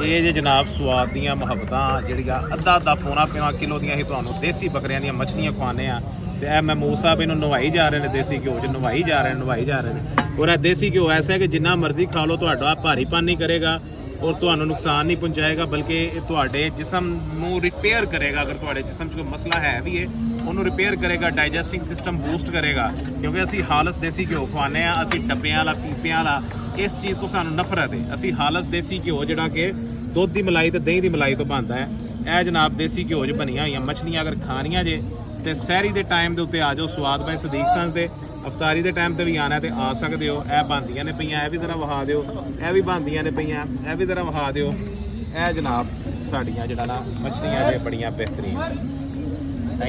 ਇਹ ਜੇ ਜਨਾਬ ਸਵਾਦ ਦੀਆਂ ਮੁਹੱਬਤਾਂ ਜਿਹੜੀਆਂ ਅੱਧਾ ਪੌਣਾ ਕਿਲੋ ਦੀਆਂ ਅਸੀਂ ਤੁਹਾਨੂੰ ਦੇਸੀ ਬੱਕਰਿਆਂ ਦੀਆਂ ਮੱਛਲੀਆਂ ਖਵਾਉਂਦੇ ਆ। ਤੇ ਇਹ ਮਹਿਮੂਦ ਸਾਹਿਬ ਇਹਨੂੰ ਨਵਾਈ ਜਾ ਰਹੇ ਨੇ, ਦੇਸੀ ਘਿਓ 'ਚ ਨਵਾਈ ਜਾ ਰਹੇ ਨੇ। ਔਰ ਇਹ ਦੇਸੀ ਘਿਓ ਐਸਾ ਹੈ ਕਿ ਜਿੰਨਾ ਮਰਜ਼ੀ ਖਾ ਲਓ ਤੁਹਾਡਾ ਭਾਰੀਪਨ ਨਹੀਂ ਕਰੇਗਾ ਔਰ ਤੁਹਾਨੂੰ ਨੁਕਸਾਨ ਨਹੀਂ ਪਹੁੰਚਾਏਗਾ, ਬਲਕਿ ਇਹ ਤੁਹਾਡੇ ਜਿਸਮ ਨੂੰ ਰਿਪੇਅਰ ਕਰੇਗਾ। ਅਗਰ ਤੁਹਾਡੇ ਜਿਸਮ 'ਚ ਕੋਈ ਮਸਲਾ ਹੈ ਵੀ ਉਹਨੂੰ ਰਿਪੇਅਰ ਕਰੇਗਾ, ਡਾਈਜੈਸਟਿੰਗ ਸਿਸਟਮ ਬੂਸਟ ਕਰੇਗਾ। ਕਿਉਂਕਿ ਅਸੀਂ ਹਾਲਸ ਦੇਸੀ ਘਿਓ ਖਵਾਉਂਦੇ ਆ, ਅਸੀਂ ਡੱਬਿਆਂ ਵਾਲਾ ਪੀਪਿਆਂ ਵਾਲਾ ਇਸ ਚੀਜ਼ ਤੋਂ ਸਾਨੂੰ ਨਫ਼ਰਤ ਹੈ। ਅਸੀਂ ਹਾਲਸ ਦੇਸੀ ਘਿਓ ਜਿਹੜਾ ਕਿ ਦੁੱਧ ਦੀ ਮਲਾਈ ਤੇ ਦਹੀਂ ਦੀ ਮਲਾਈ ਤੋਂ ਬਣਦਾ ਹੈ। ਇਹ ਜਨਾਬ ਦੇਸੀ ਘਿਓ 'ਚ ਬਣੀਆਂ ਹੋਈਆਂ ਮੱਛਲੀਆਂ ਅਗਰ ਖਾਣੀਆਂ ਜੇ ਤੇ ਸਹਿਰੀ ਦੇ ਟਾਈਮ ਦੇ ਉੱਤੇ ਆ ਜਾਓ ਸਵਾਦ ਬਾਈ ਸਦੀਕ ਸੰਸ ਦੇ। ਅਫਤਾਰੀ ਦੇ ਟਾਈਮ ਤੇ ਵੀ ਆਣਾ ਤੇ ਆ ਸਕਦੇ ਹੋ। ਇਹ ਬਣਦੀਆਂ ਨੇ ਪਈਆਂ, ਇਹ ਵੀ ਜ਼ਰਾ ਵਿਖਾ ਦਿਓ। ਇਹ ਵੀ ਬਣਦੀਆਂ ਨੇ ਪਈਆਂ, ਇਹ ਵੀ ਜ਼ਰਾ ਵਿਖਾ ਦਿਓ। ਇਹ ਜਨਾਬ ਸਾਡੀਆਂ ਜਿਹੜਾ ਨਾ ਮੱਛਲੀਆਂ ਜੇ ਬੜੀਆਂ ਬਿਹਤਰੀਨ।